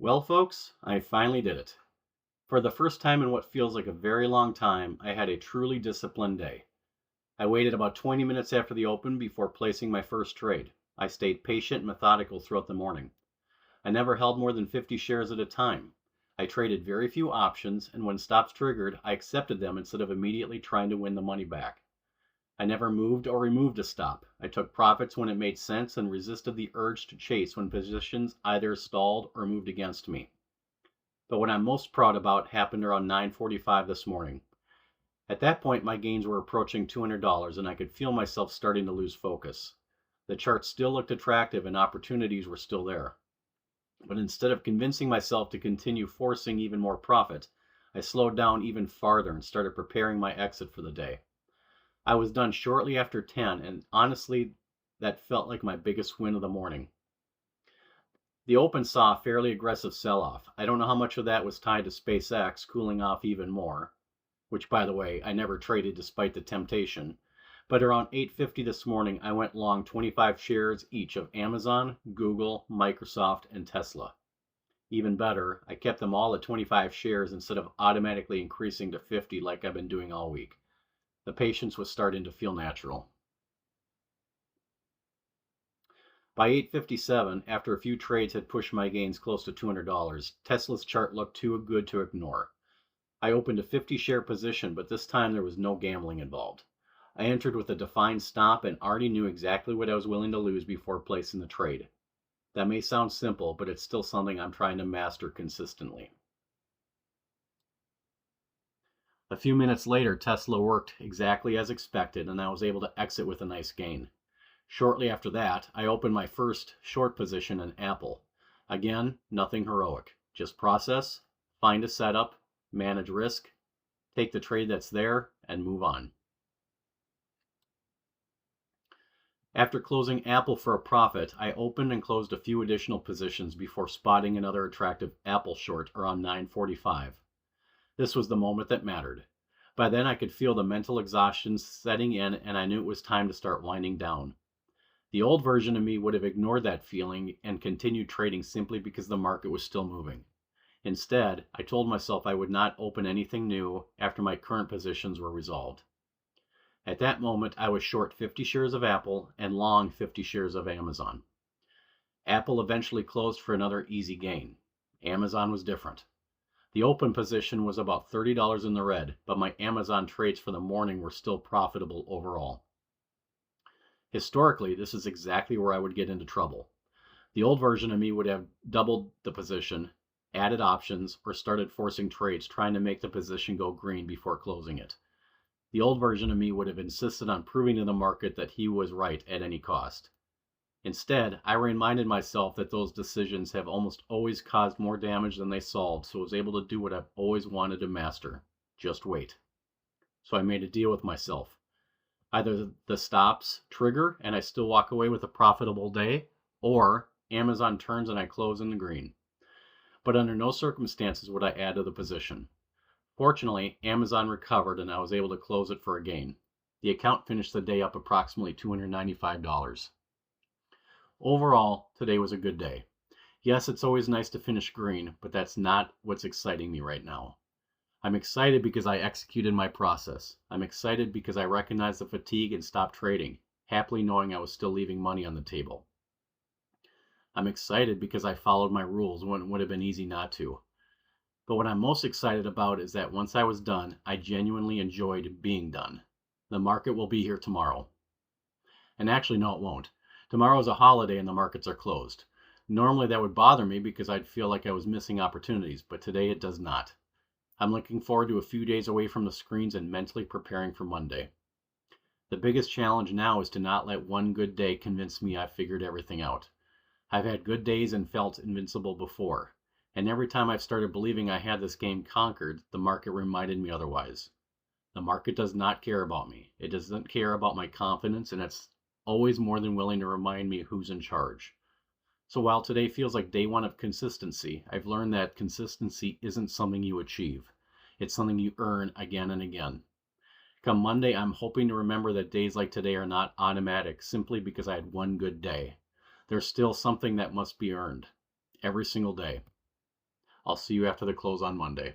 Well, folks, I finally did it. For the first time in what feels like a very long time, I had a truly disciplined day. I waited about 20 minutes after the open before placing my first trade. I stayed patient and methodical throughout the morning. I never held more than 50 shares at a time. I traded very few options, and when stops triggered, I accepted them instead of immediately trying to win the money back. I never moved or removed a stop. I took profits when it made sense and resisted the urge to chase when positions either stalled or moved against me. But what I'm most proud about happened around 9:45 this morning. At that point, my gains were approaching $200 and I could feel myself starting to lose focus. The chart still looked attractive and opportunities were still there. But instead of convincing myself to continue forcing even more profit, I slowed down even farther and started preparing my exit for the day. I was done shortly after 10, and honestly, that felt like my biggest win of the morning. The open saw a fairly aggressive sell-off. I don't know how much of that was tied to SpaceX cooling off even more, which, by the way, I never traded despite the temptation. But around 8:50 this morning, I went long 25 shares each of Amazon, Google, Microsoft, and Tesla. Even better, I kept them all at 25 shares instead of automatically increasing to 50 like I've been doing all week. The patience was starting to feel natural. By 8:57, after a few trades had pushed my gains close to $200, Tesla's chart looked too good to ignore. I opened a 50-share position, but this time there was no gambling involved. I entered with a defined stop and already knew exactly what I was willing to lose before placing the trade. That may sound simple, but it's still something I'm trying to master consistently. A few minutes later, Tesla worked exactly as expected, and I was able to exit with a nice gain. Shortly after that, I opened my first short position in Apple. Again, nothing heroic, just process, find a setup, manage risk, take the trade that's there, and move on. After closing Apple for a profit, I opened and closed a few additional positions before spotting another attractive Apple short around 9:45. This was the moment that mattered. By then I could feel the mental exhaustion setting in and I knew it was time to start winding down. The old version of me would have ignored that feeling and continued trading simply because the market was still moving. Instead, I told myself I would not open anything new after my current positions were resolved. At that moment, I was short 50 shares of Apple and long 50 shares of Amazon. Apple eventually closed for another easy gain. Amazon was different. The open position was about $30 in the red, but my Amazon trades for the morning were still profitable overall. Historically, this is exactly where I would get into trouble. The old version of me would have doubled the position, added options, or started forcing trades trying to make the position go green before closing it. The old version of me would have insisted on proving to the market that he was right at any cost. Instead, I reminded myself that those decisions have almost always caused more damage than they solved, so I was able to do what I've always wanted to master: just wait. So I made a deal with myself. Either the stops trigger and I still walk away with a profitable day, or Amazon turns and I close in the green. But under no circumstances would I add to the position. Fortunately, Amazon recovered and I was able to close it for a gain. The account finished the day up approximately $295. Overall, today was a good day. Yes, it's always nice to finish green, but that's not what's exciting me right now. I'm excited because I executed my process. I'm excited because I recognized the fatigue and stopped trading, happily knowing I was still leaving money on the table. I'm excited because I followed my rules when it would have been easy not to. But what I'm most excited about is that once I was done, I genuinely enjoyed being done. The market will be here tomorrow. And actually, no, it won't. Tomorrow is a holiday and the markets are closed. Normally that would bother me because I'd feel like I was missing opportunities, but today it does not. I'm looking forward to a few days away from the screens and mentally preparing for Monday. The biggest challenge now is to not let one good day convince me I've figured everything out. I've had good days and felt invincible before, and every time I've started believing I had this game conquered, the market reminded me otherwise. The market does not care about me. It doesn't care about my confidence, and it's always more than willing to remind me who's in charge. So while today feels like day one of consistency, I've learned that consistency isn't something you achieve. It's something you earn again and again. Come Monday, I'm hoping to remember that days like today are not automatic simply because I had one good day. There's still something that must be earned every single day. I'll see you after the close on Monday.